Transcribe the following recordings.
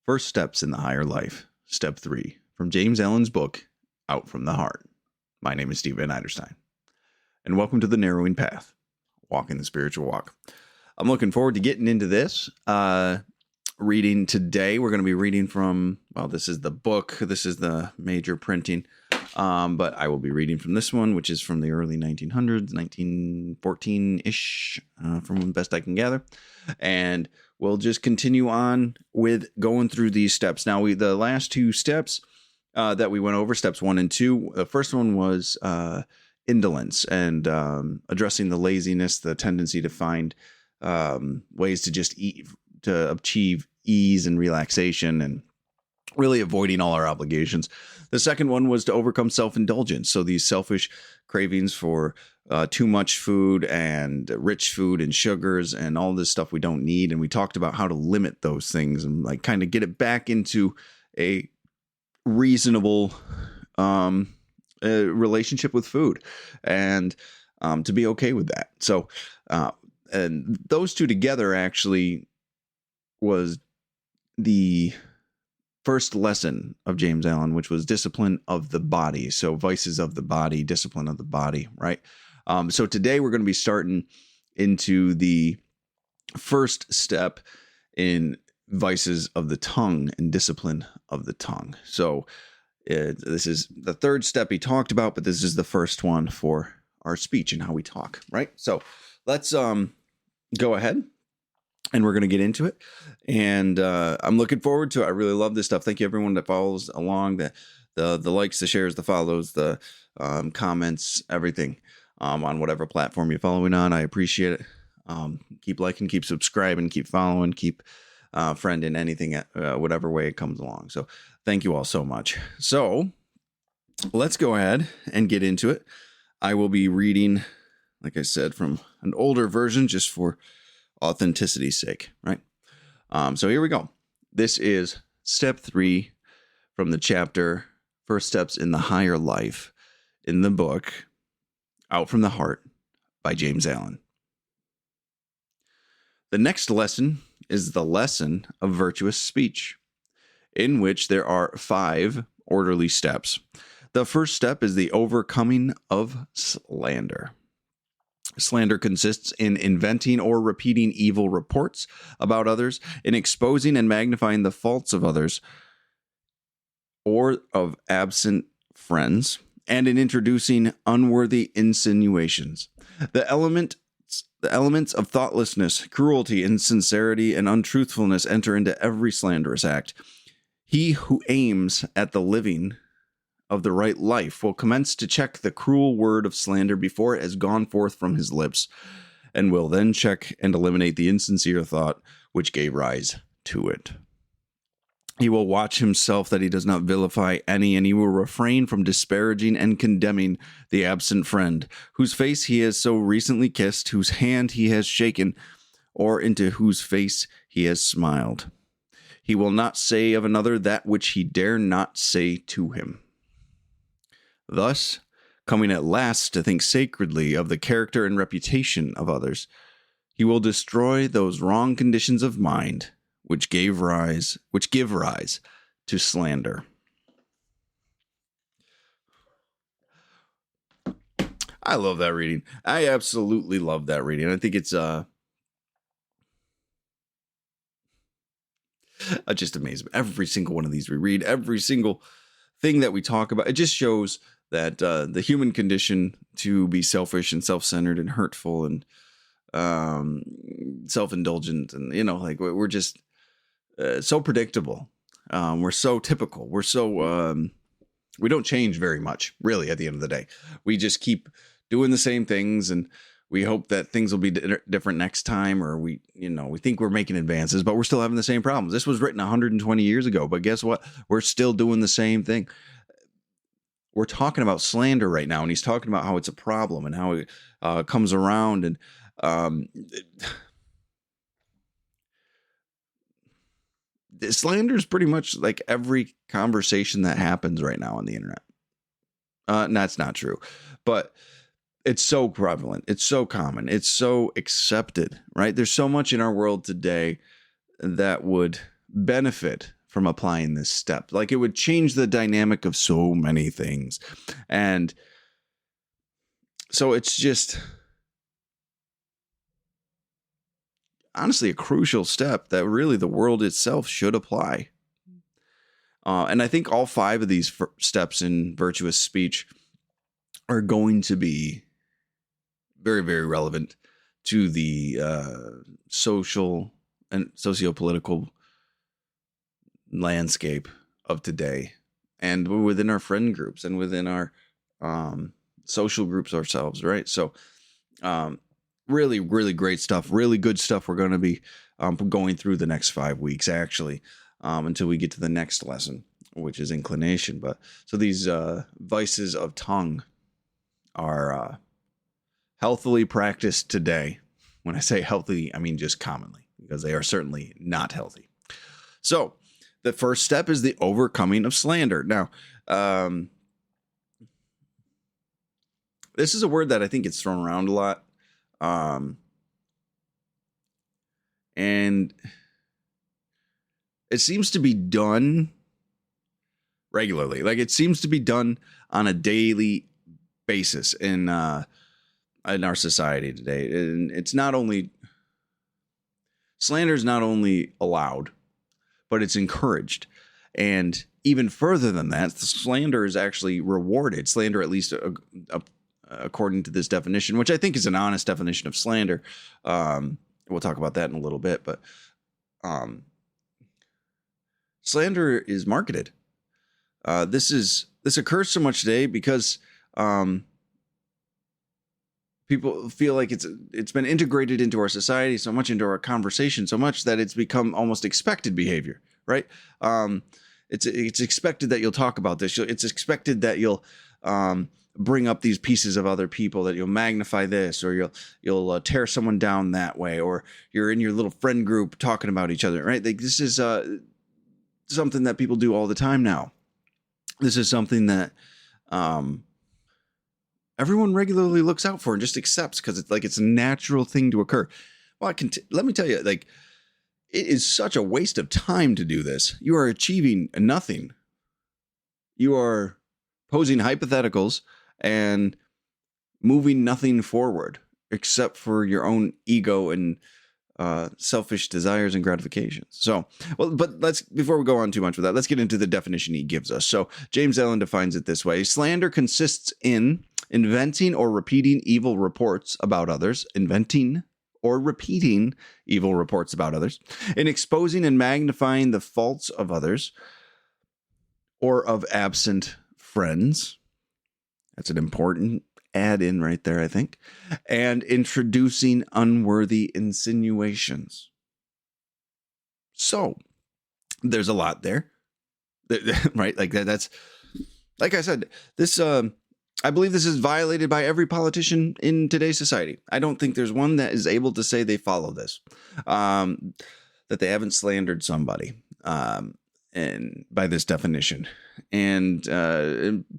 First Steps in the Higher Life, Step 3, from James Allen's book, Out from the Heart. My name is Steve Van Eiderstein, and welcome to The Narrowing Path, Walking the Spiritual Walk. I'm looking forward to getting into this. Reading today, we're going to be reading from, well, this is the book, this is the major printing, but I will be reading from this one, which is from the early 1900s, 1914-ish, from the best I can gather, and we'll just continue on with going through these steps. Now, the last two steps that we went over, steps 1 and 2, the first one was indolence and addressing the laziness, the tendency to find ways to just eat, to achieve ease and relaxation and really avoiding all our obligations. The second one was to overcome self-indulgence. So these selfish cravings for too much food and rich food and sugars and all this stuff we don't need. And we talked about how to limit those things and like kind of get it back into a reasonable relationship with food and to be okay with that. So, and those two together actually was the first lesson of James Allen, which was discipline of the body. So vices of the body, discipline of the body, right? So today we're going to be starting into the first step in vices of the tongue and discipline of the tongue. So this is the third step he talked about, but this is the first one for our speech and how we talk, right? So let's go ahead. And we're going to get into it. And I'm looking forward to it. I really love this stuff. Thank you, everyone that follows along, the likes, the shares, the follows, the comments, everything on whatever platform you're following on. I appreciate it. Keep liking, keep subscribing, keep following, keep friending, anything, whatever way it comes along. So thank you all so much. So let's go ahead and get into it. I will be reading, like I said, from an older version just for authenticity's sake, right? So here we go. This is step 3 from the chapter First Steps in the Higher Life in the book Out from the Heart by James Allen. The next lesson is the lesson of virtuous speech, in which there are 5 orderly steps. The first step is the overcoming of slander. Slander consists in inventing or repeating evil reports about others, in exposing and magnifying the faults of others or of absent friends, and in introducing unworthy insinuations. The elements of thoughtlessness, cruelty, insincerity, and untruthfulness enter into every slanderous act. He who aims at the living of the right life will commence to check the cruel word of slander before it has gone forth from his lips, and will then check and eliminate the insincere thought which gave rise to it. He will watch himself that he does not vilify any, and he will refrain from disparaging and condemning the absent friend, whose face he has so recently kissed, whose hand he has shaken, or into whose face he has smiled. He will not say of another that which he dare not say to him. Thus, coming at last to think sacredly of the character and reputation of others, he will destroy those wrong conditions of mind which give rise to slander. I love that reading. I absolutely love that reading. I think it's just amazing. Every single one of these we read, every single thing that we talk about, it just shows that the human condition to be selfish and self-centered and hurtful and self-indulgent, and like we're just so predictable. We're so typical. We're so we don't change very much, really. At the end of the day, we just keep doing the same things, and we hope that things will be different next time, or we think we're making advances, but we're still having the ssame problems. This was written 120 years ago, but guess what? We're still doing the same thing. We're talking about slander right now, and he's talking about how it's a problem and how it comes around. And slander is pretty much like every conversation that happens right now on the internet. That's not true, but it's so prevalent. It's so common. It's so accepted, right? There's so much in our world today that would benefit from applying this step. Like, it would change the dynamic of so many things. And so it's just honestly a crucial step that really the world itself should apply. And I think all 5 of these steps in virtuous speech are going to be very, very relevant to the social and socio-political landscape of today, and within our friend groups and within our social groups ourselves, right? So really, really great stuff, really good stuff we're going to be going through the next 5 weeks, actually, until we get to the next lesson, which is inclination. But so these vices of tongue are healthily practiced today. When I say healthy, I mean just commonly, because they are certainly not healthy. So the first step is the overcoming of slander. Now, this is a word that I think gets thrown around a lot. And it seems to be done regularly. Like, it seems to be done on a daily basis in our society today. And it's not only, slander is not only allowed, but it's encouraged. And even further than that, slander is actually rewarded. Slander, at least according to this definition, which I think is an honest definition of slander. We'll talk about that in a little bit, but slander is marketed. This occurs so much today because people feel like it's been integrated into our society so much, into our conversation so much, that it's become almost expected behavior, right? It's expected that you'll talk about this. It's expected that you'll bring up these pieces of other people, that you'll magnify this, or you'll tear someone down that way, or you're in your little friend group talking about each other, right? Like, this is something that people do all the time now. This is something that everyone regularly looks out for and just accepts, because it's a natural thing to occur. Well, let me tell you, like, it is such a waste of time to do this. You are achieving nothing. You are posing hypotheticals and moving nothing forward except for your own ego and selfish desires and gratifications. So, but before we go on too much with that, let's get into the definition he gives us. So James Allen defines it this way: slander consists in inventing or repeating evil reports about others, in exposing and magnifying the faults of others or of absent friends. That's an important add in right there, I think. And introducing unworthy insinuations. So there's a lot there, right? Like that's, like I said, this, I believe this is violated by every politician in today's society. I don't think there's one that is able to say they follow this, that they haven't slandered somebody, and by this definition. And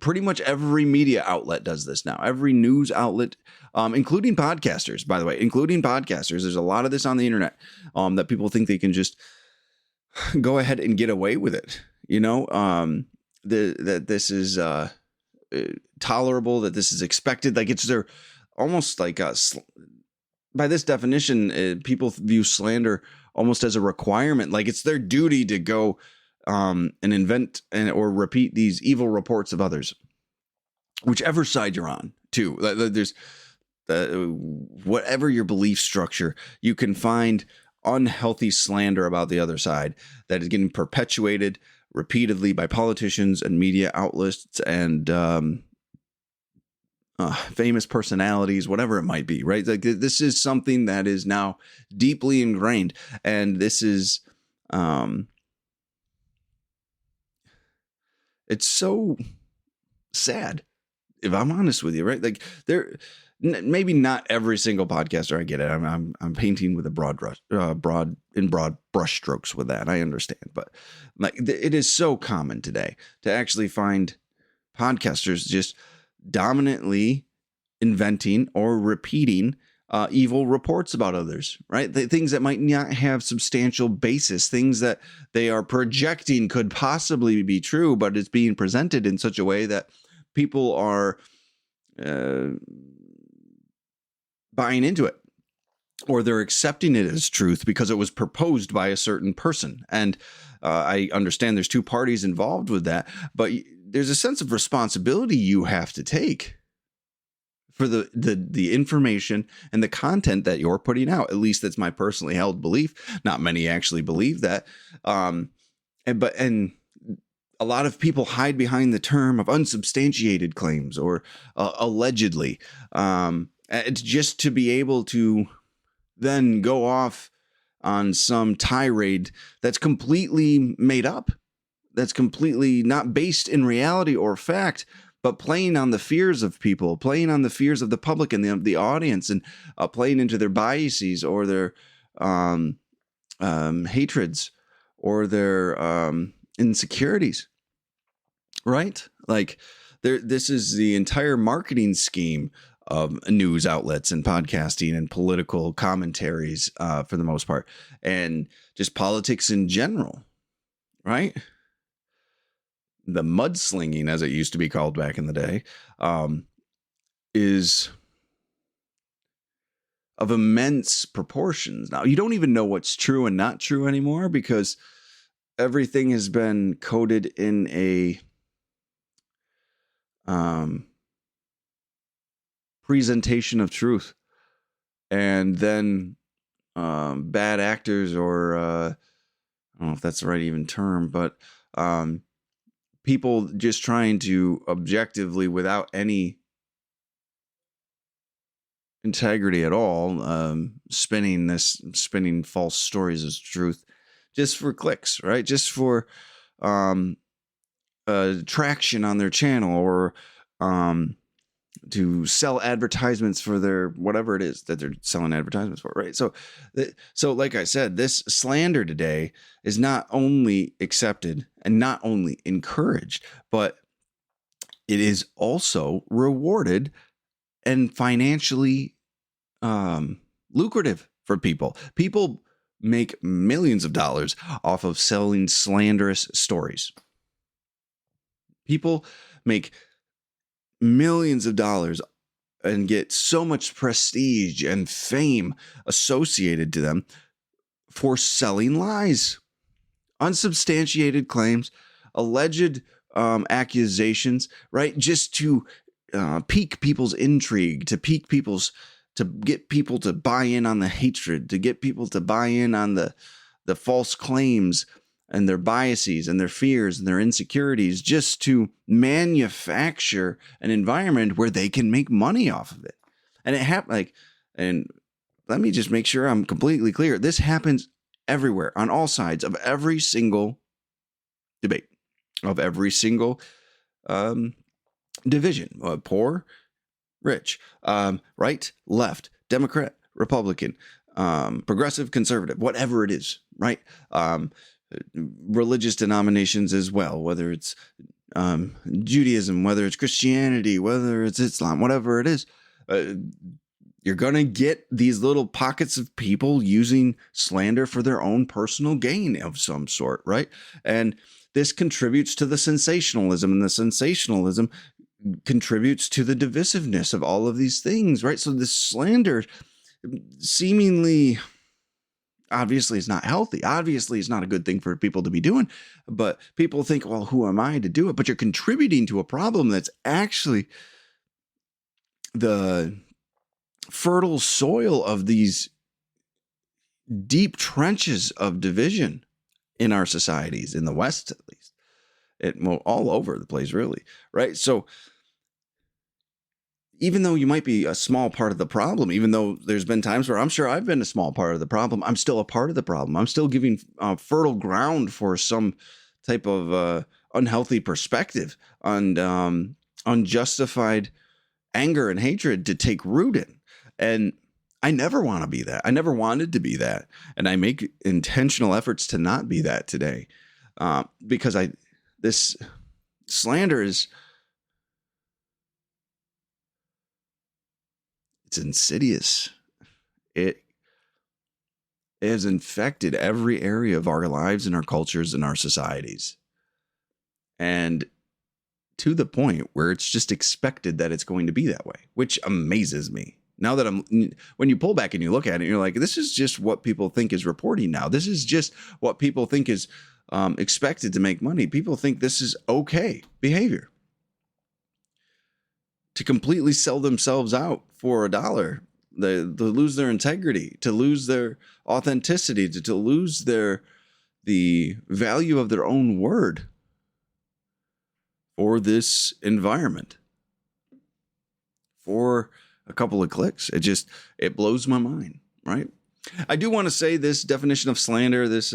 pretty much every media outlet does this now. Every news outlet, including podcasters, by the way, There's a lot of this on the internet that people think they can just go ahead and get away with it. You know, that this is tolerable, that this is expected. Like, it's their almost like by this definition, people view slander almost as a requirement. Like, it's their duty to go and invent or repeat these evil reports of others, whichever side you're on, too. There's whatever your belief structure, you can find unhealthy slander about the other side that is getting perpetuated repeatedly by politicians and media outlets and famous personalities, whatever it might be, right? Like, this is something that is now deeply ingrained, and this is it's so sad, if I'm honest with you, right? Like, maybe not every single podcaster. I get it. I'm painting with a broad brush strokes with that. I understand, but like, it is so common today to actually find podcasters just dominantly inventing or repeating evil reports about others, right? Things that might not have substantial basis, things that they are projecting could possibly be true, but it's being presented in such a way that people are buying into it, or they're accepting it as truth because it was proposed by a certain person. And I understand there's two parties involved with that, but there's a sense of responsibility you have to take for the information and the content that you're putting out. At least that's my personally held belief. Not many actually believe that. And a lot of people hide behind the term of unsubstantiated claims or allegedly, it's just to be able to then go off on some tirade that's completely made up, that's completely not based in reality or fact, but playing on the fears of people, playing on the fears of the public and the audience, and playing into their biases or their hatreds or their insecurities, right? Like this is the entire marketing scheme of news outlets and podcasting and political commentaries for the most part, and just politics in general, right? The mudslinging, as it used to be called back in the day, is of immense proportions. Now, you don't even know what's true and not true anymore because everything has been coded in a presentation of truth. And then bad actors, or I don't know if that's the right even term, but people just trying to objectively, without any integrity at all, spinning false stories as truth just for clicks, right? Just for traction on their channel, or to sell advertisements for their whatever it is that they're selling advertisements for, right? So like I said, this slander today is not only accepted and not only encouraged, but it is also rewarded and financially lucrative for people. People make millions of dollars off of selling slanderous stories. People make millions of dollars and get so much prestige and fame associated to them for selling lies, unsubstantiated claims, alleged accusations, right? Just to pique people's intrigue, to get people to buy in on the hatred, to get people to buy in on the false claims and their biases and their fears and their insecurities, just to manufacture an environment where they can make money off of it. And it happened and let me just make sure I'm completely clear. This happens everywhere, on all sides of every single debate, of every single division, poor, rich, right, left, Democrat, Republican, progressive, conservative, whatever it is, right? Religious denominations as well, whether it's Judaism, whether it's Christianity, whether it's Islam, whatever it is, you're going to get these little pockets of people using slander for their own personal gain of some sort, right? And this contributes to the sensationalism, and the sensationalism contributes to the divisiveness of all of these things, right? So this slander seemingly, obviously, is not healthy. Obviously, it's not a good thing for people to be doing. But people think, well, who am I to do it? But you're contributing to a problem that's actually the fertile soil of these deep trenches of division in our societies, in the West at least. All over the place, really, right? So even though you might be a small part of the problem, even though there's been times where I'm sure I've been a small part of the problem, I'm still a part of the problem. I'm still giving fertile ground for some type of unhealthy perspective on unjustified anger and hatred to take root in. And I never want to be that. I never wanted to be that. And I make intentional efforts to not be that today, because this slander it's insidious. it has infected every area of our lives and our cultures and our societies. And to the point where it's just expected that it's going to be that way, which amazes me. Now that when you pull back and you look at it, you're like, this is just what people think is reporting now. This is just what people think is expected to make money. People think this is okay behavior. To completely sell themselves out for $1, to lose their integrity, to lose their authenticity, to lose the value of their own word for this environment, for a couple of clicks. It blows my mind, right? I do want to say this definition of slander, this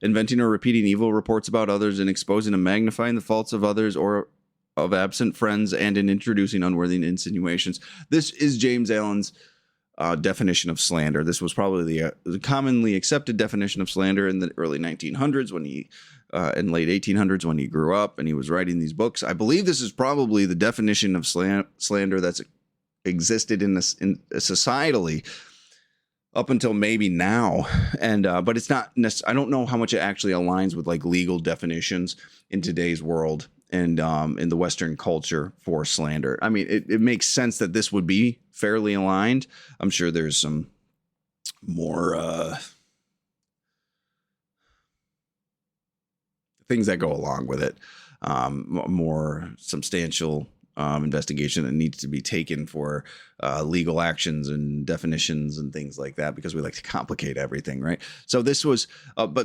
inventing or repeating evil reports about others and exposing and magnifying the faults of others or of absent friends and in introducing unworthy insinuations. This is James Allen's definition of slander. This was probably the commonly accepted definition of slander in the early 1900s when he, in late 1800s when he grew up and he was writing these books. I believe this is probably the definition of slander that's existed in societally up until maybe now. And but it's not I don't know how much it actually aligns with like legal definitions in today's world and in the Western culture for slander. I mean, it makes sense that this would be fairly aligned. I'm sure there's some more things that go along with it, more substantial investigation that needs to be taken for legal actions and definitions and things like that, because we like to complicate everything, right? So this was,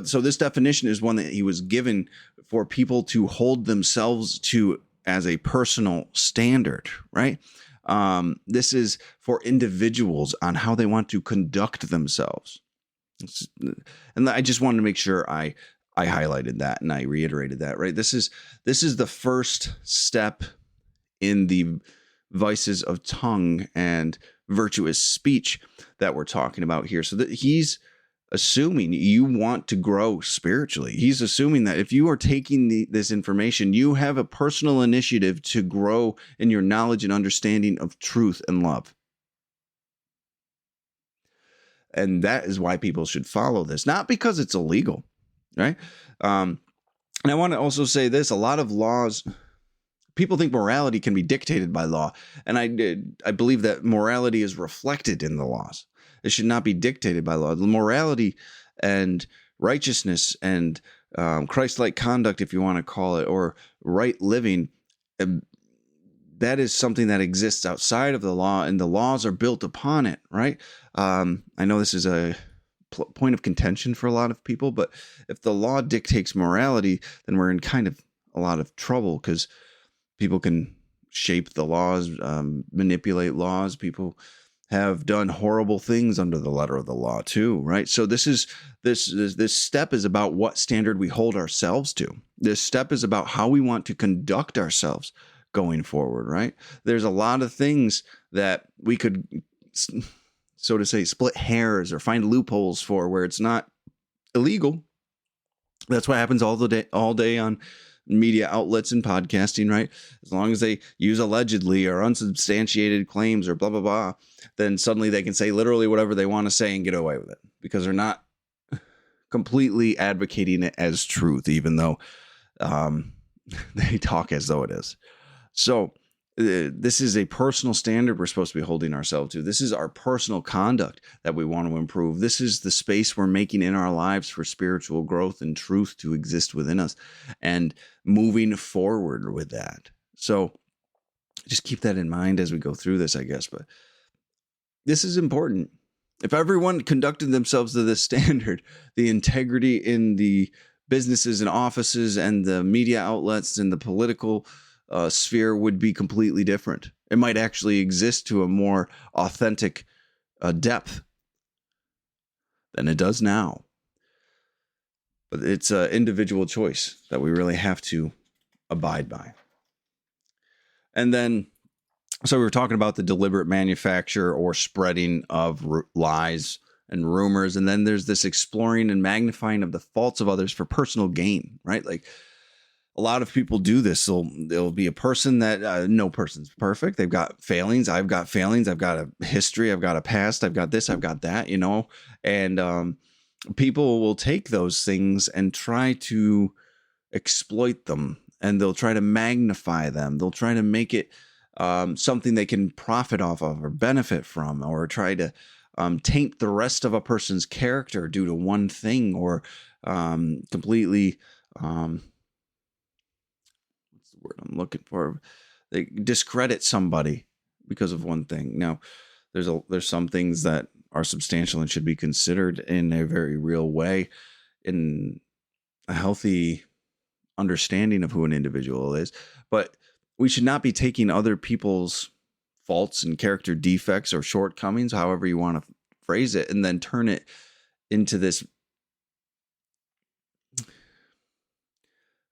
so this definition is one that he was given for people to hold themselves to as a personal standard, right? This is for individuals on how they want to conduct themselves. And I just wanted to make sure I highlighted that and I reiterated that, right? This is the first step in the vices of tongue and virtuous speech that we're talking about here. So that he's assuming you want to grow spiritually. He's assuming that if you are taking this information, you have a personal initiative to grow in your knowledge and understanding of truth and love. And that is why people should follow this, not because it's illegal, right? And I want to also say this, a lot of laws, people think morality can be dictated by law. And I believe that morality is reflected in the laws. It should not be dictated by law. Morality and righteousness and Christ-like conduct, if you want to call it, or right living, that is something that exists outside of the law, and the laws are built upon it, right? I know this is a point of contention for a lot of people, but if the law dictates morality, then we're in kind of a lot of trouble, because people can shape the laws, manipulate laws. People have done horrible things under the letter of the law too, right? So this step is about what standard we hold ourselves to. This step is about how we want to conduct ourselves going forward, right? There's a lot of things that we could, so to say, split hairs or find loopholes for where it's not illegal. That's what happens all day on media outlets and podcasting, right? As long as they use allegedly or unsubstantiated claims or blah, blah, blah, then suddenly they can say literally whatever they want to say and get away with it, because they're not completely advocating it as truth, even though they talk as though it is. So this is a personal standard we're supposed to be holding ourselves to. This is our personal conduct that we want to improve. This is the space we're making in our lives for spiritual growth and truth to exist within us, and moving forward with that. So just keep that in mind as we go through this, I guess. But this is important. If everyone conducted themselves to this standard, the integrity in the businesses and offices and the media outlets and the political sphere would be completely different. It might actually exist to a more authentic depth than it does now. But it's an individual choice that we really have to abide by. And then, so we were talking about the deliberate manufacture or spreading of lies and rumors. And then there's this exploring and magnifying of the faults of others for personal gain, right? Like, a lot of people do this. There'll be a person that no person's perfect. They've got failings. I've got failings. I've got a history. I've got a past. I've got this. I've got that, and people will take those things and try to exploit them, and they'll try to magnify them. They'll try to make it something they can profit off of or benefit from, or try to taint the rest of a person's character due to one thing, or completely what's the word I'm looking for? They discredit somebody because of one thing. Now, there's some things that are substantial and should be considered in a very real way, in a healthy understanding of who an individual is, but we should not be taking other people's faults and character defects or shortcomings, however you want to phrase it, and then turn it into this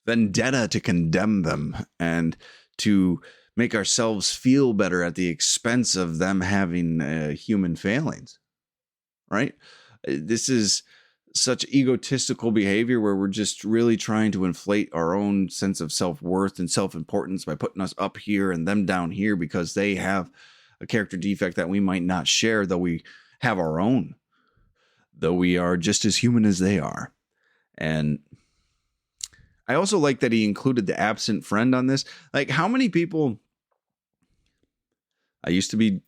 vendetta to condemn them and to make ourselves feel better at the expense of them having human failings, right? This is such egotistical behavior where we're just really trying to inflate our own sense of self-worth and self-importance by putting us up here and them down here because they have a character defect that we might not share, though we have our own, though we are just as human as they are. And I also like that he included the absent friend on this. Like, how many people... I used to be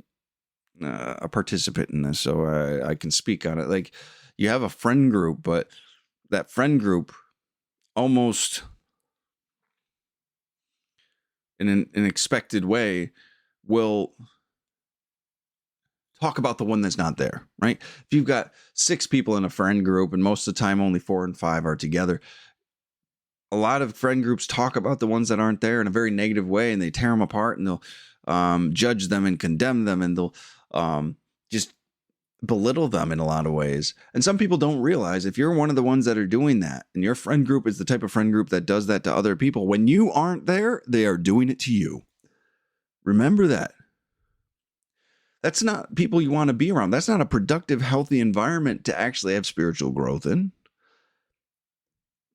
a participant in this, so I can speak on it. Like, you have a friend group, but that friend group almost in an expected way will talk about the one that's not there, right? If you've got 6 people in a friend group and most of the time only 4 and 5 are together, a lot of friend groups talk about the ones that aren't there in a very negative way, and they tear them apart, and they'll judge them and condemn them, and they'll just belittle them in a lot of ways. And some people don't realize, if you're one of the ones that are doing that, and your friend group is the type of friend group that does that to other people, when you aren't there, they are doing it to you. Remember that. That's not people you want to be around. That's not a productive, healthy environment to actually have spiritual growth in.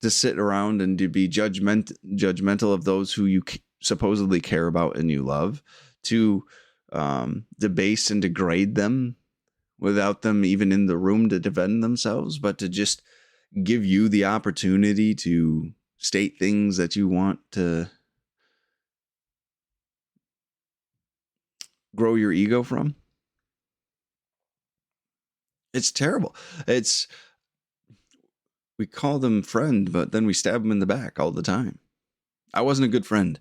To sit around and to be judgmental of those who you supposedly care about and you love, to debase and degrade them without them even in the room to defend themselves, but to just give you the opportunity to state things that you want to grow your ego from. It's terrible. We call them friend, but then we stab them in the back all the time. I wasn't a good friend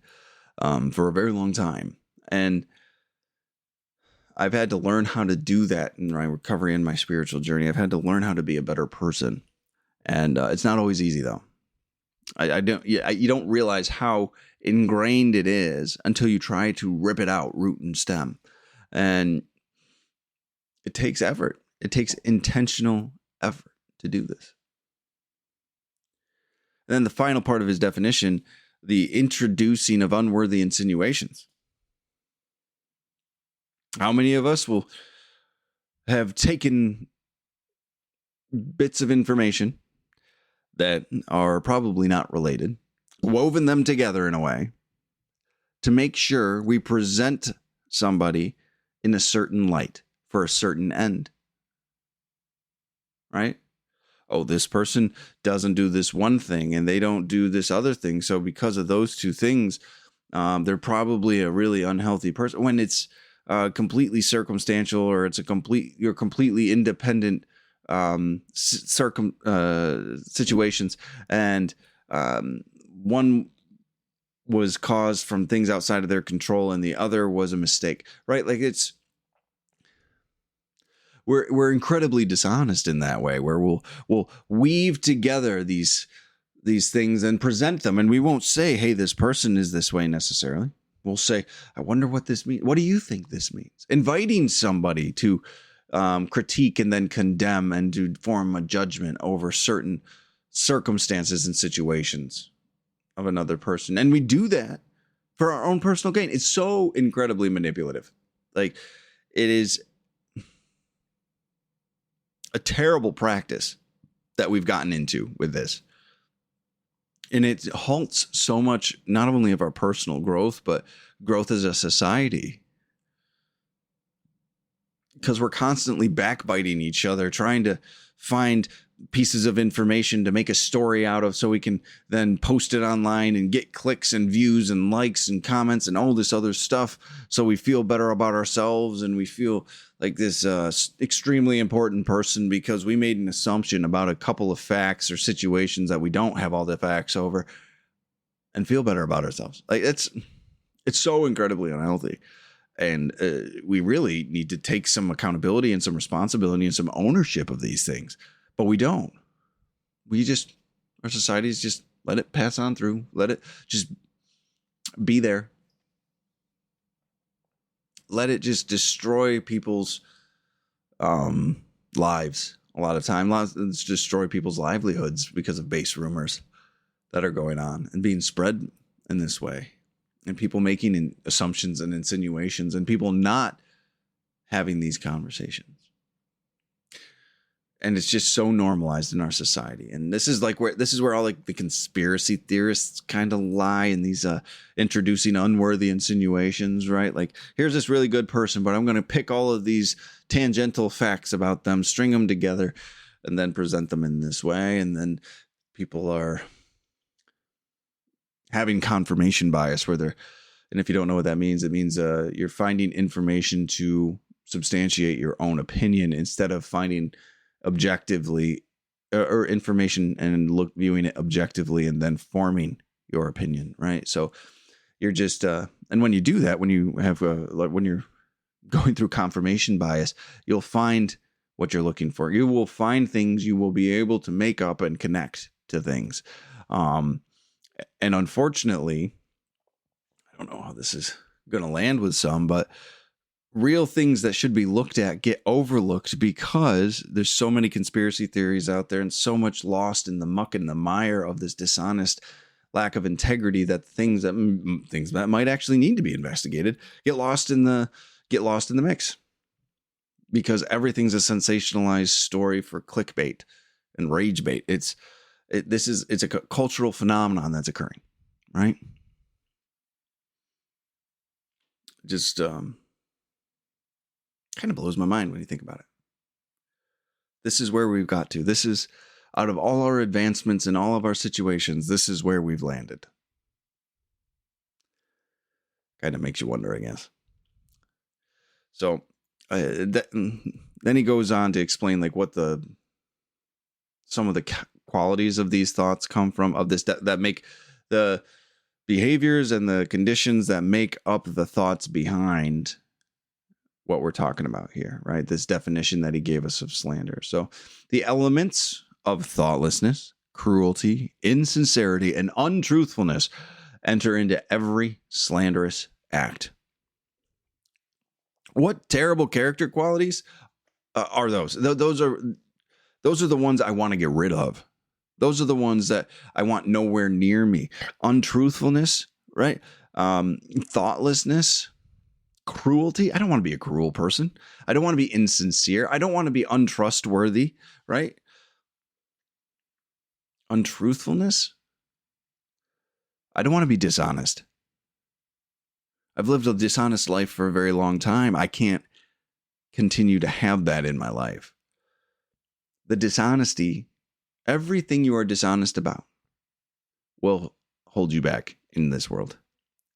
for a very long time. And I've had to learn how to do that in my recovery and my spiritual journey. I've had to learn how to be a better person. And it's not always easy, though. You don't realize how ingrained it is until you try to rip it out, root and stem. And it takes effort. It takes intentional effort to do this. And then the final part of his definition, the introducing of unworthy insinuations. How many of us will have taken bits of information that are probably not related, woven them together in a way to make sure we present somebody in a certain light for a certain end? Right? Oh, this person doesn't do this one thing and they don't do this other thing. So because of those two things, they're probably a really unhealthy person, when it's completely circumstantial, or it's you're completely independent situations. And one was caused from things outside of their control and the other was a mistake, right? Like we're incredibly dishonest in that way, where we'll weave together these things and present them, and we won't say, hey, this person is this way necessarily. We'll say, I wonder what this means. What do you think this means? Inviting somebody to critique and then condemn and to form a judgment over certain circumstances and situations of another person. And we do that for our own personal gain. It's so incredibly manipulative. Like, it is a terrible practice that we've gotten into with this. And it halts so much, not only of our personal growth, but growth as a society. Because we're constantly backbiting each other, trying to find pieces of information to make a story out of so we can then post it online and get clicks and views and likes and comments and all this other stuff. So we feel better about ourselves and we feel like this extremely important person because we made an assumption about a couple of facts or situations that we don't have all the facts over, and feel better about ourselves. Like it's so incredibly unhealthy. And we really need to take some accountability and some responsibility and some ownership of these things. But we don't. Our society's just let it pass on through. Let it just be there. Let it just destroy people's lives. A lot of time, it's destroy people's livelihoods because of base rumors that are going on and being spread in this way. And people making assumptions and insinuations and people not having these conversations. And it's just so normalized in our society. And this is where all like the conspiracy theorists kind of lie in these introducing unworthy insinuations, right? Like, here's this really good person, but I'm going to pick all of these tangential facts about them, string them together, and then present them in this way. And then people are having confirmation bias and if you don't know what that means, it means you're finding information to substantiate your own opinion instead of finding objectively or information and viewing it objectively and then forming your opinion, right? So you're just and when you do that, when you have when you're going through confirmation bias, you'll find what you're looking for. You will find things you will be able to make up and connect to things. And unfortunately, I don't know how this is going to land with some, but real things that should be looked at get overlooked because there's so many conspiracy theories out there and so much lost in the muck and the mire of this dishonest lack of integrity that things that might actually need to be investigated get lost in the mix because everything's a sensationalized story for clickbait and rage bait. It's a cultural phenomenon that's occurring, right? Just kind of blows my mind when you think about it. This is where we've got to. This is, out of all our advancements in all of our situations, this is where we've landed. Kind of makes you wonder, I guess. So then he goes on to explain like what some of the qualities of these thoughts come from, of this that make the behaviors and the conditions that make up the thoughts behind what we're talking about here, right? This definition that he gave us of slander. So the elements of thoughtlessness, cruelty, insincerity, and untruthfulness enter into every slanderous act. What terrible character qualities are those? Those are the ones I want to get rid of. Those are the ones that I want nowhere near me. Untruthfulness, right? Thoughtlessness, cruelty. I don't want to be a cruel person. I don't want to be insincere. I don't want to be untrustworthy, right? Untruthfulness. I don't want to be dishonest. I've lived a dishonest life for a very long time. I can't continue to have that in my life. The dishonesty, everything you are dishonest about will hold you back in this world.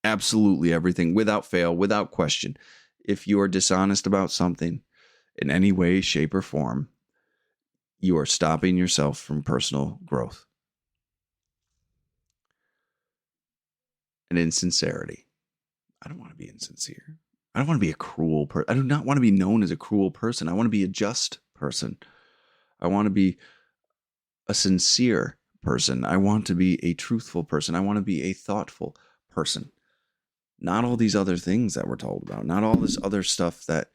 Absolutely everything, without fail, without question. If you are dishonest about something in any way, shape, or form, you are stopping yourself from personal growth. And insincerity. I don't want to be insincere. I don't want to be a cruel person. I do not want to be known as a cruel person. I want to be a just person. I want to be a sincere person. I want to be a truthful person. I want to be a thoughtful person. Not all these other things that we're told about. Not all this other stuff that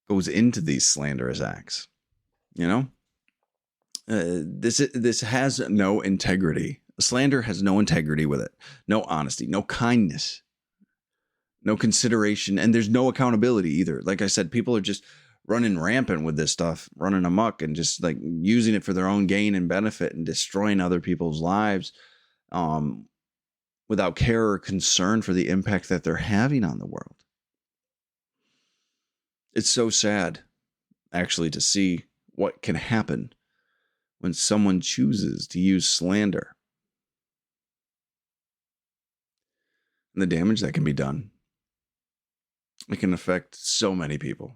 goes into these slanderous acts. You know? This has no integrity. Slander has no integrity with it. No honesty. No kindness. No consideration. And there's no accountability either. Like I said, people are just running rampant with this stuff. Running amok and just like using it for their own gain and benefit and destroying other people's lives. um, without care or concern for the impact that they're having on the world. It's so sad, actually, to see what can happen when someone chooses to use slander and the damage that can be done. It can affect so many people.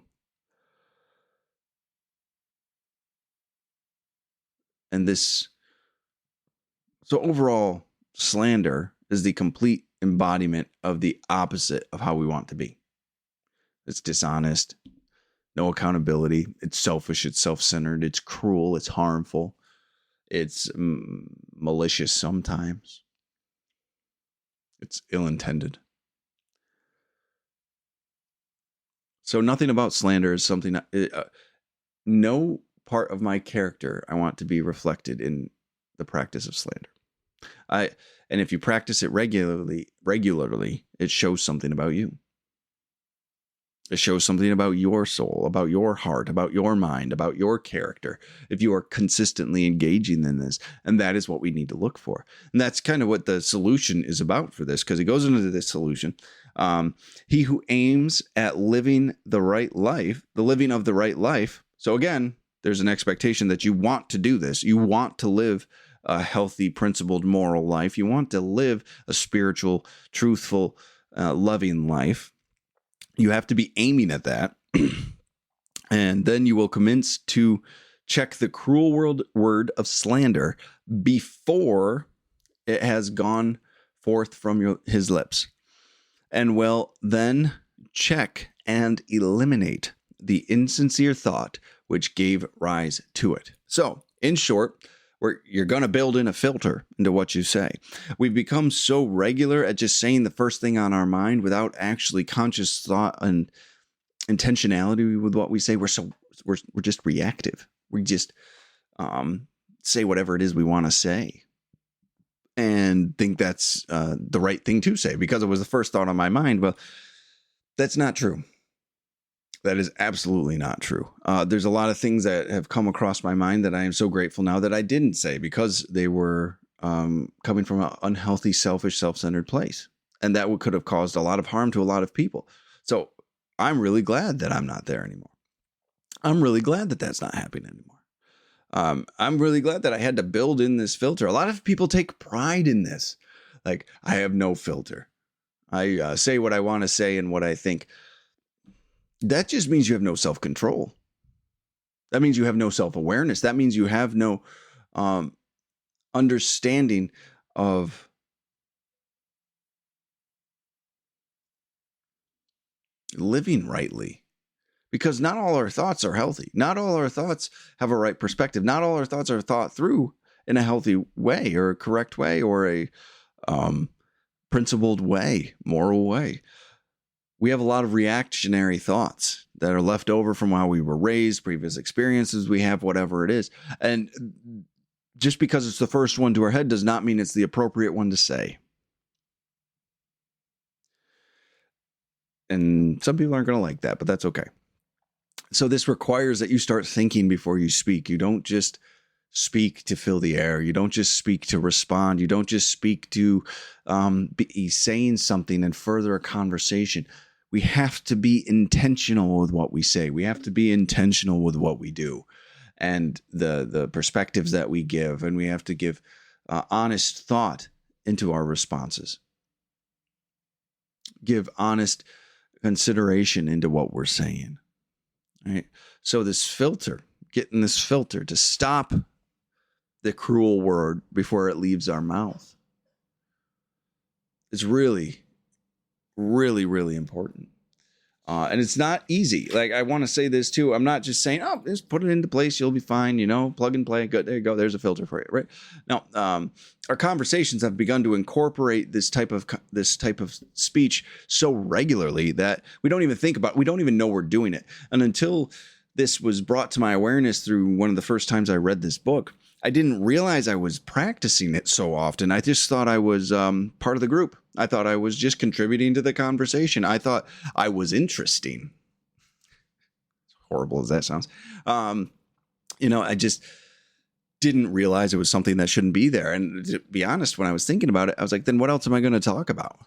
And so overall, slander is the complete embodiment of the opposite of how we want to be. It's dishonest, no accountability. It's selfish. It's self-centered. It's cruel. It's harmful. It's malicious sometimes. It's ill-intended. So nothing about slander is something no part of my character I want to be reflected in the practice of slander. And if you practice it regularly, it shows something about you. It shows something about your soul, about your heart, about your mind, about your character, if you are consistently engaging in this. And that is what we need to look for. And that's kind of what the solution is about for this, because it goes into this solution. He who aims at living the right life, the living of the right life. So again, there's an expectation that you want to do this. You want to live a healthy, principled, moral life. You want to live a spiritual, truthful, loving life. You have to be aiming at that. And then you will commence to check the cruel word of slander before it has gone forth from his lips. And will then check and eliminate the insincere thought which gave rise to it. So, in short, you're going to build in a filter into what you say. We've become so regular at just saying the first thing on our mind without actually conscious thought and intentionality with what we say. We're just reactive. We just say whatever it is we want to say and think that's the right thing to say because it was the first thought on my mind. Well, that's not true. That is absolutely not true. There's a lot of things that have come across my mind that I am so grateful now that I didn't say because they were coming from an unhealthy, selfish, self-centered place. And that could have caused a lot of harm to a lot of people. So I'm really glad that I'm not there anymore. I'm really glad that that's not happening anymore. I'm really glad that I had to build in this filter. A lot of people take pride in this. Like, I have no filter. I say what I want to say and what I think. That just means you have no self-control. That means you have no self-awareness. That means you have no understanding of living rightly. Because not all our thoughts are healthy. Not all our thoughts have a right perspective. Not all our thoughts are thought through in a healthy way or a correct way or a principled way, moral way. We have a lot of reactionary thoughts that are left over from how we were raised, previous experiences we have, whatever it is. And just because it's the first one to our head does not mean it's the appropriate one to say. And some people aren't going to like that, but that's okay. So this requires that you start thinking before you speak. You don't just speak to fill the air. You don't just speak to respond. You don't just speak to be saying something and further a conversation. We have to be intentional with what we say. We have to be intentional with what we do and the perspectives that we give. And we have to give honest thought into our responses. Give honest consideration into what we're saying. Right? So this filter, getting this filter to stop the cruel word before it leaves our mouth is really, really, really important. And it's not easy. Like, I want to say this too. I'm not just saying, oh, just put it into place. You'll be fine. Plug and play. Good. There you go. There's a filter for you. Right. Now, our conversations have begun to incorporate this type of speech so regularly that we don't even think about it. We don't even know we're doing it. And until this was brought to my awareness through one of the first times I read this book, I didn't realize I was practicing it so often. I just thought I was part of the group. I thought I was just contributing to the conversation. I thought I was interesting. As horrible as that sounds. I just didn't realize it was something that shouldn't be there. And to be honest, when I was thinking about it, I was like, then what else am I going to talk about?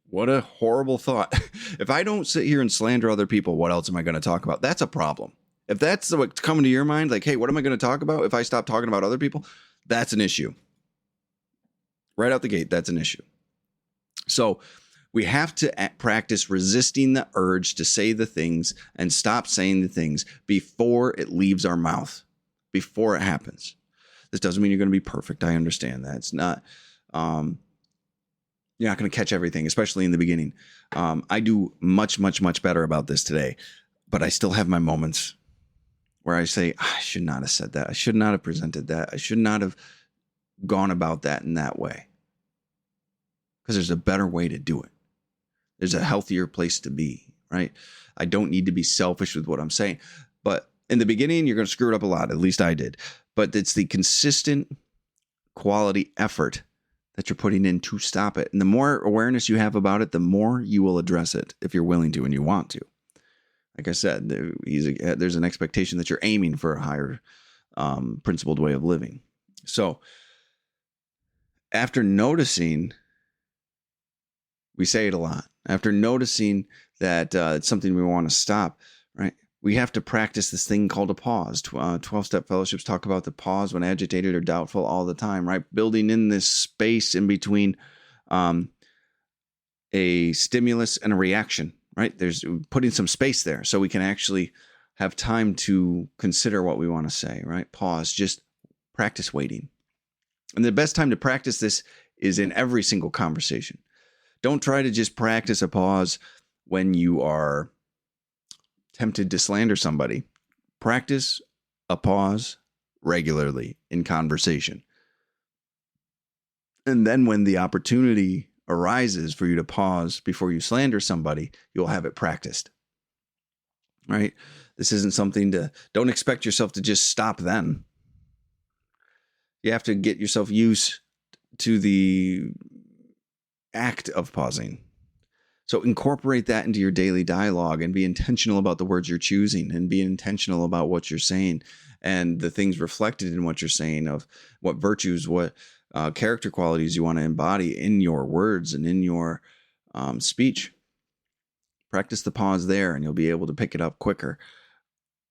What a horrible thought. If I don't sit here and slander other people, what else am I going to talk about? That's a problem. If that's what's coming to your mind, like, hey, what am I going to talk about if I stop talking about other people? That's an issue. Right out the gate, that's an issue. So we have to practice resisting the urge to say the things and stop saying the things before it leaves our mouth, before it happens. This doesn't mean you're going to be perfect. I understand that. It's not... you're not going to catch everything, especially in the beginning. I do much, much, much better about this today, but I still have my moments where I say, I should not have said that. I should not have presented that. I should not have gone about that in that way. Because there's a better way to do it. There's a healthier place to be, right? I don't need to be selfish with what I'm saying. But in the beginning, you're going to screw it up a lot. At least I did. But it's the consistent quality effort that you're putting in to stop it. And the more awareness you have about it, the more you will address it if you're willing to and you want to. Like I said, there's an expectation that you're aiming for a higher principled way of living. So after noticing, we say it a lot, after noticing that it's something we want to stop, right? We have to practice this thing called a pause. 12-step fellowships talk about the pause when agitated or doubtful all the time, right? Building in this space in between a stimulus and a reaction, right? There's putting some space there so we can actually have time to consider what we want to say, right? Pause, just practice waiting. And the best time to practice this is in every single conversation. Don't try to just practice a pause when you are tempted to slander somebody. Practice a pause regularly in conversation. And then when the opportunity arises for you to pause before you slander somebody, you'll have it practiced. Right? This isn't something don't expect yourself to just stop then. You have to get yourself used to the act of pausing. So incorporate that into your daily dialogue and be intentional about the words you're choosing and be intentional about what you're saying and the things reflected in what you're saying of what virtues, what character qualities you want to embody in your words and in your speech. Practice the pause there and you'll be able to pick it up quicker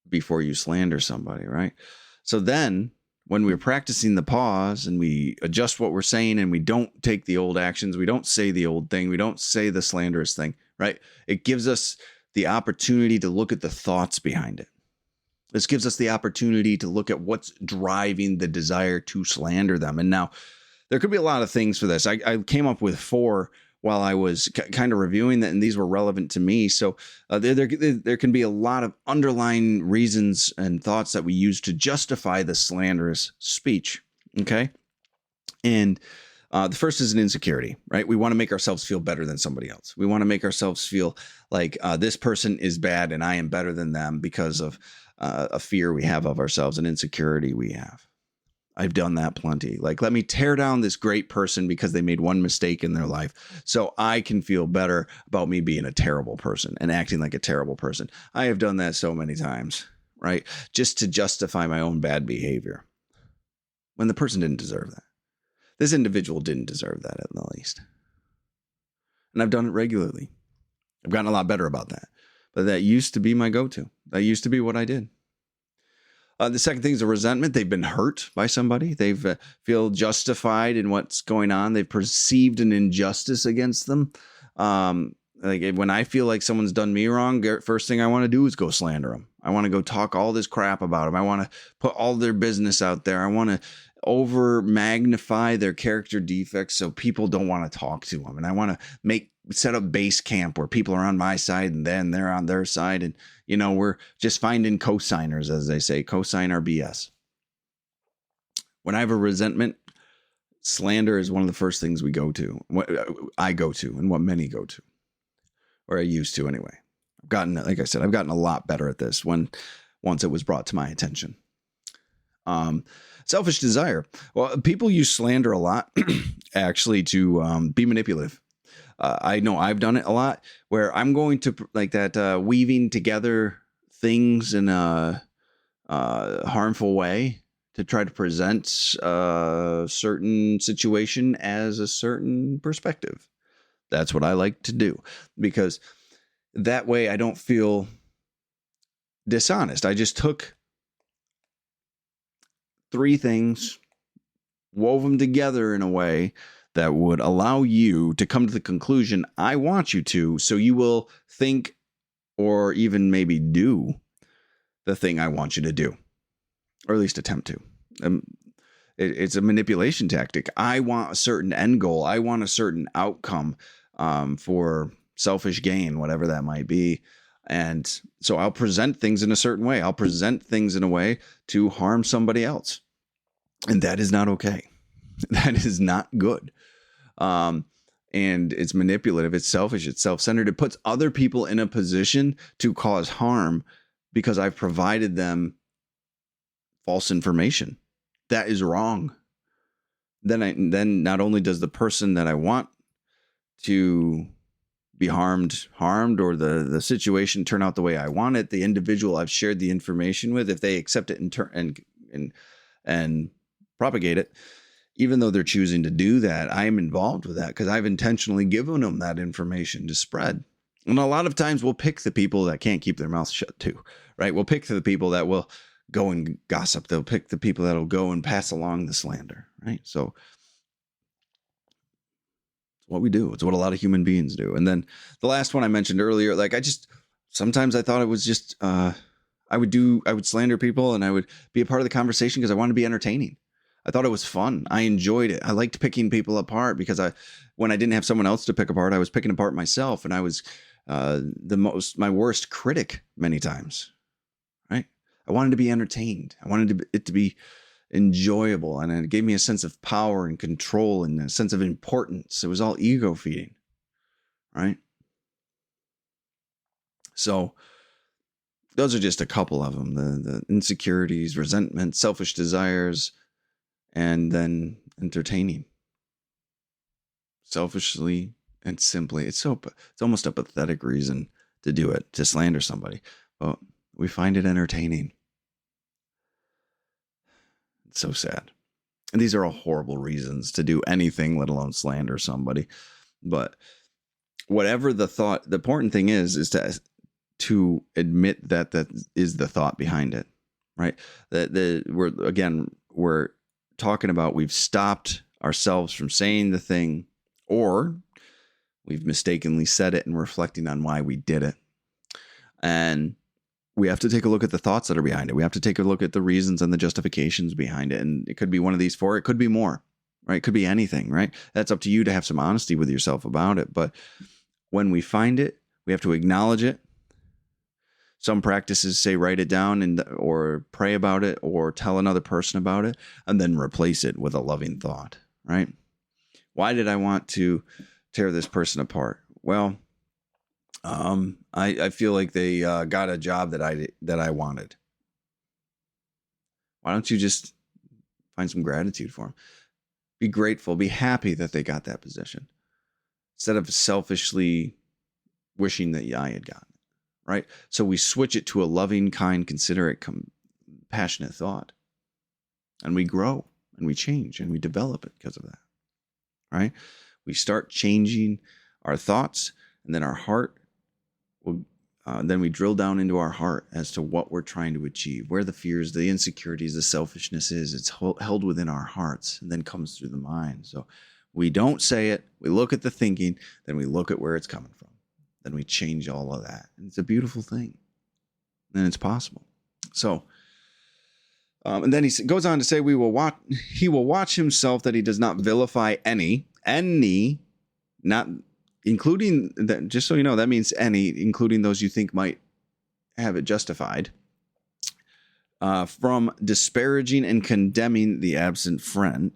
before you slander somebody, right? So then when we're practicing the pause and we adjust what we're saying and we don't take the old actions, we don't say the old thing, we don't say the slanderous thing, right? It gives us the opportunity to look at the thoughts behind it. This gives us the opportunity to look at what's driving the desire to slander them. And now there could be a lot of things for this. I came up with 4 while I was kind of reviewing that, and these were relevant to me. So there can be a lot of underlying reasons and thoughts that we use to justify the slanderous speech. Okay. And the first is an insecurity, right? We want to make ourselves feel better than somebody else. We want to make ourselves feel like this person is bad and I am better than them because of a fear we have of ourselves, an insecurity we have. I've done that plenty. Like, let me tear down this great person because they made one mistake in their life so I can feel better about me being a terrible person and acting like a terrible person. I have done that so many times, right? Just to justify my own bad behavior when the person didn't deserve that. This individual didn't deserve that at the least. And I've done it regularly. I've gotten a lot better about that. But that used to be my go-to. That used to be what I did. The second thing is a resentment. They've been hurt by somebody. They've feel justified in what's going on. They've perceived an injustice against them. Like when I feel like someone's done me wrong, first thing I want to do is go slander them. I want to go talk all this crap about them. I want to put all their business out there. I want to over magnify their character defects so people don't want to talk to them. And I want to set up base camp where people are on my side and then they're on their side. And, you know, we're just finding cosigners, as they say, cosign our BS. When I have a resentment, slander is one of the first things we go to, what I go to and what many go to, or I used to anyway. Like I said, I've gotten a lot better at this once it was brought to my attention. Selfish desire. Well, people use slander a lot actually to be manipulative. I know I've done it a lot where I'm going to like that weaving together things in a harmful way to try to present a certain situation as a certain perspective. That's what I like to do, because that way I don't feel dishonest. I just took three things, wove them together in a way that would allow you to come to the conclusion I want you to, so you will think or even maybe do the thing I want you to do, or at least attempt to. It's a manipulation tactic. I want a certain end goal. I want a certain outcome for selfish gain, whatever that might be. And so I'll present things in a certain way. I'll present things in a way to harm somebody else. And that is not okay. That is not good. And it's manipulative. It's selfish. It's self-centered. It puts other people in a position to cause harm because I've provided them false information. That is wrong. Then not only does the person that I want to be harmed, or the situation turn out the way I want it, the individual I've shared the information with, if they accept it and propagate it, even though they're choosing to do that, I am involved with that because I've intentionally given them that information to spread. And a lot of times we'll pick the people that can't keep their mouths shut too, right? We'll pick the people that will go and gossip. They'll pick the people that'll go and pass along the slander, right? So it's what we do. It's what a lot of human beings do. And then the last one I mentioned earlier, like sometimes I thought it was just, I would slander people and I would be a part of the conversation because I wanted to be entertaining. I thought it was fun. I enjoyed it. I liked picking people apart because when I didn't have someone else to pick apart, I was picking apart myself, and I was my worst critic many times. Right? I wanted to be entertained. I wanted it to be enjoyable, and it gave me a sense of power and control and a sense of importance. It was all ego feeding, right? So those are just a couple of them: the insecurities, resentment, selfish desires. And then entertaining, selfishly and simply. It's almost a pathetic reason to do it, to slander somebody, but we find it entertaining. It's so sad. And these are all horrible reasons to do anything, let alone slander somebody. But whatever the thought, the important thing is to admit that is the thought behind it, right? We're talking about we've stopped ourselves from saying the thing, or we've mistakenly said it and reflecting on why we did it. And we have to take a look at the thoughts that are behind it. We have to take a look at the reasons and the justifications behind it. And it could be one of these four. It could be more, right? It could be anything, right? That's up to you to have some honesty with yourself about it. But when we find it, we have to acknowledge it. Some practices say write it down or pray about it or tell another person about it and then replace it with a loving thought, right? Why did I want to tear this person apart? Well, I feel like they got a job that I wanted. Why don't you just find some gratitude for them? Be grateful, be happy that they got that position instead of selfishly wishing that I had gotten. Right? So we switch it to a loving, kind, considerate, compassionate thought. And we grow and we change and we develop it because of that. Right? We start changing our thoughts, and then our heart will, then we drill down into our heart as to what we're trying to achieve, where the fears, the insecurities, the selfishness is. It's held within our hearts and then comes through the mind. So we don't say it. We look at the thinking, then we look at where it's coming from. Then we change all of that. And it's a beautiful thing. And it's possible. So, and then he goes on to say, he will watch himself that he does not vilify any, not including that, just so you know, that means any, including those you think might have it justified, from disparaging and condemning the absent friend,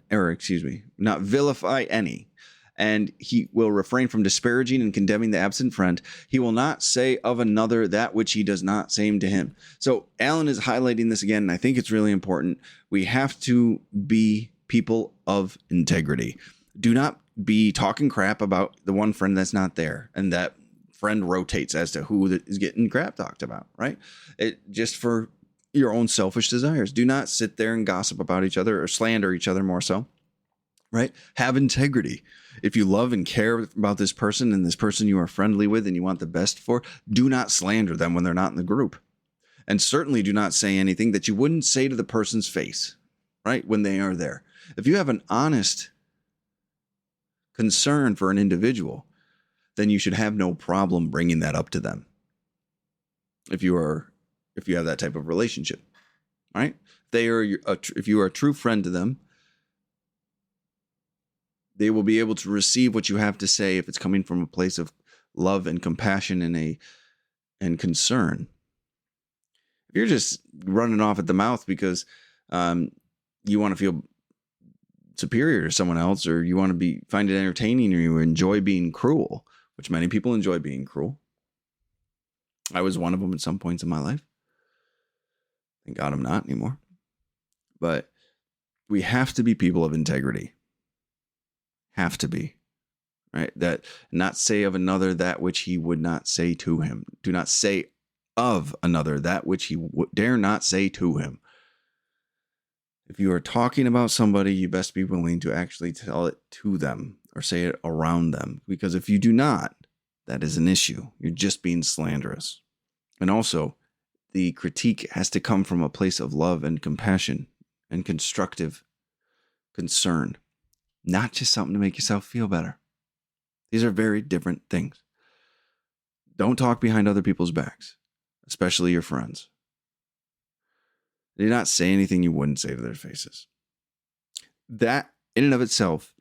not vilify any. And he will refrain from disparaging and condemning the absent friend. He will not say of another that which he does not say to him. So Alan is highlighting this again, and I think it's really important. We have to be people of integrity. Do not be talking crap about the one friend that's not there, and that friend rotates as to who is getting crap talked about, right? It just for your own selfish desires. Do not sit there and gossip about each other or slander each other more so, right? Have integrity. If you love and care about this person and this person you are friendly with and you want the best for, do not slander them when they're not in the group. And certainly do not say anything that you wouldn't say to the person's face, right? When they are there. If you have an honest concern for an individual, then you should have no problem bringing that up to them. If you have that type of relationship, right? If you are a true friend to them, they will be able to receive what you have to say if it's coming from a place of love and compassion and concern. If you're just running off at the mouth because you want to feel superior to someone else, or you want to find it entertaining, or you enjoy being cruel, which many people enjoy being cruel. I was one of them at some points in my life. Thank God I'm not anymore. But we have to be people of integrity. Have to be, right? That not say of another that which he would not say to him. Do not say of another that which he dare not say to him. If you are talking about somebody, you best be willing to actually tell it to them or say it around them. Because if you do not, that is an issue. You're just being slanderous. And also, the critique has to come from a place of love and compassion and constructive concern. Not just something to make yourself feel better. These are very different things. Don't talk behind other people's backs, especially your friends. Do not say anything you wouldn't say to their faces. That, in and of itself,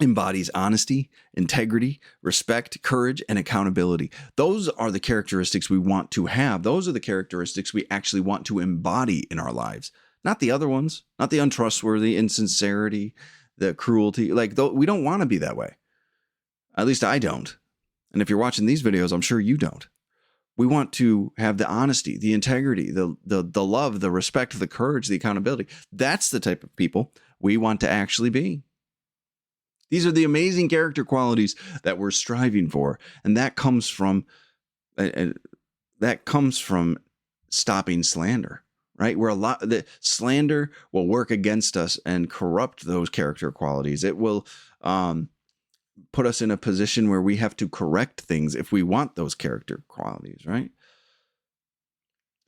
embodies honesty, integrity, respect, courage, and accountability. Those are the characteristics we want to have. Those are the characteristics we actually want to embody in our lives. Not the other ones, not the untrustworthy, insincerity, the cruelty. We don't want to be that way. At least I don't. And if you're watching these videos, I'm sure you don't. We want to have the honesty, the integrity, the love, the respect, the courage, the accountability. That's the type of people we want to actually be. These are the amazing character qualities that we're striving for. And that comes from stopping slander. Right? Where the slander will work against us and corrupt those character qualities. It will put us in a position where we have to correct things if we want those character qualities, right?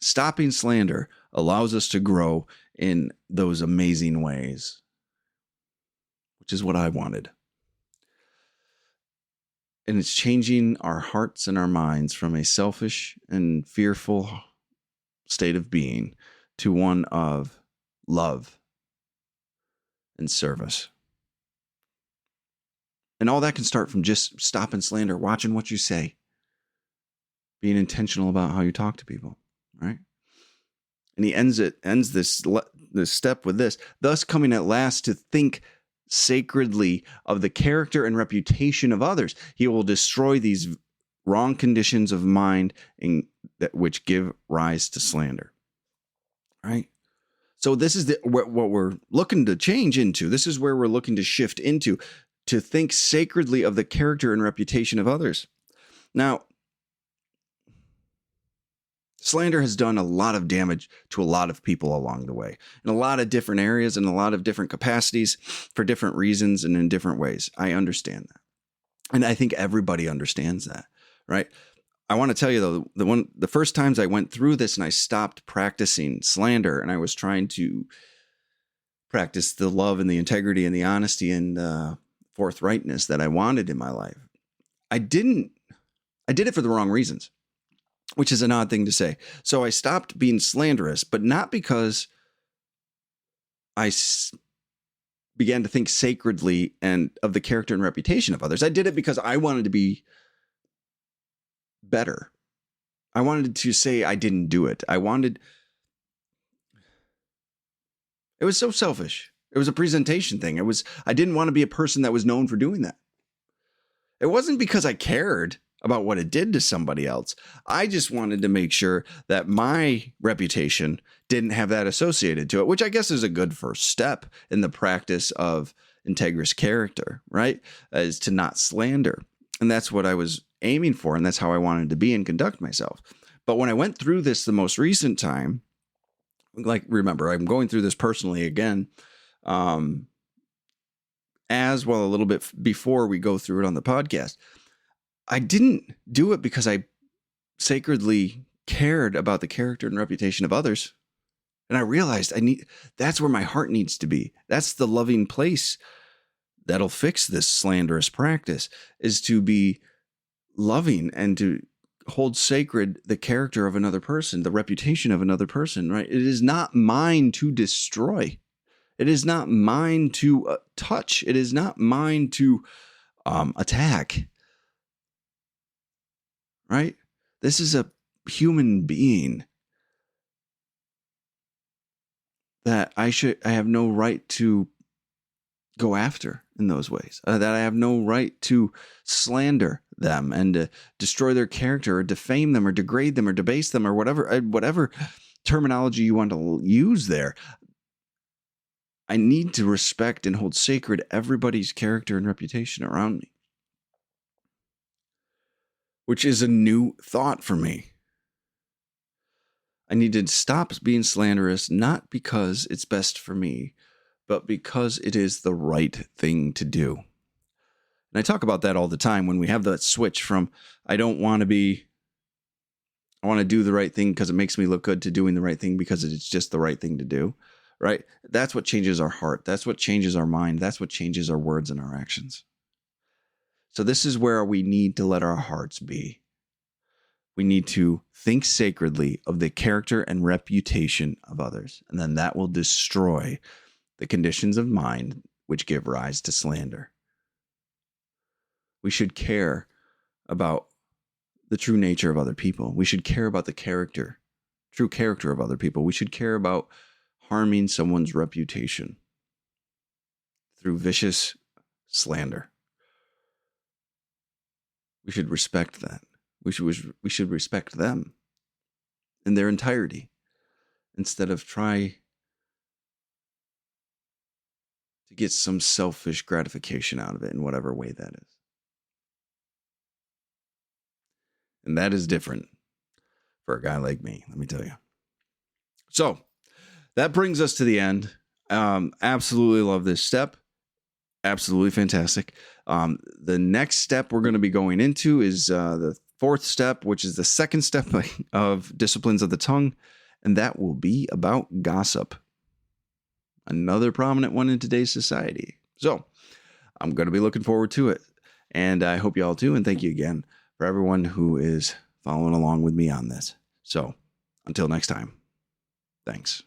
Stopping slander allows us to grow in those amazing ways, which is what I wanted. And it's changing our hearts and our minds from a selfish and fearful state of being to one of love and service. And all that can start from just stopping slander, watching what you say, being intentional about how you talk to people, right? And he ends this step with this, thus coming at last to think sacredly of the character and reputation of others. He will destroy these wrong conditions of mind which give rise to slander. Right? So this is what we're looking to change into. This is where we're looking to shift into, to think sacredly of the character and reputation of others. Now, slander has done a lot of damage to a lot of people along the way, in a lot of different areas, in a lot of different capacities, for different reasons and in different ways. I understand that. And I think everybody understands that, right? I want to tell you, though, the first times I went through this and I stopped practicing slander and I was trying to practice the love and the integrity and the honesty and forthrightness that I wanted in my life. I did it for the wrong reasons, which is an odd thing to say. So I stopped being slanderous, but not because I began to think sacredly and of the character and reputation of others. I did it because I wanted to be better. I wanted to say I didn't do it. It was so selfish. It was a presentation thing. I didn't want to be a person that was known for doing that. It wasn't because I cared about what it did to somebody else. I just wanted to make sure that my reputation didn't have that associated to it, which I guess is a good first step in the practice of integrous character, right? Is to not slander. And that's what I was aiming for, and that's how I wanted to be and conduct myself. But when I went through this the most recent time, like, remember, I'm going through this personally again, as well, a little bit before we go through it on the podcast. I didn't do it because I sacredly cared about the character and reputation of others. And I realized that's where my heart needs to be. That's the loving place that'll fix this slanderous practice, is to be loving and to hold sacred the character of another person, the reputation of another person, right? It is not mine to destroy. It is not mine to touch. It is not mine to attack, right? This is a human being that I have no right to go after in those ways, that I have no right to slander them and to destroy their character or defame them or degrade them or debase them or whatever terminology you want to use there. I need to respect and hold sacred everybody's character and reputation around me, which is a new thought for me. I need to stop being slanderous, not because it's best for me, but because it is the right thing to do. And I talk about that all the time when we have that switch from I want to do the right thing because it makes me look good, to doing the right thing because it's just the right thing to do, right? That's what changes our heart. That's what changes our mind. That's what changes our words and our actions. So this is where we need to let our hearts be. We need to think sacredly of the character and reputation of others, and then that will destroy the conditions of mind which give rise to slander. We should care about the true nature of other people. We should care about the true character of other people. We should care about harming someone's reputation through vicious slander. We should respect that. We should respect them in their entirety, instead of try to get some selfish gratification out of it in whatever way that is. And that is different for a guy like me, let me tell you. So that brings us to the end. Absolutely love this step. Absolutely fantastic. The next step we're going to be going into is the fourth step, which is the second step of disciplines of the tongue. And that will be about gossip. Another prominent one in today's society. So I'm going to be looking forward to it. And I hope you all do. And thank you again for everyone who is following along with me on this. So until next time, thanks.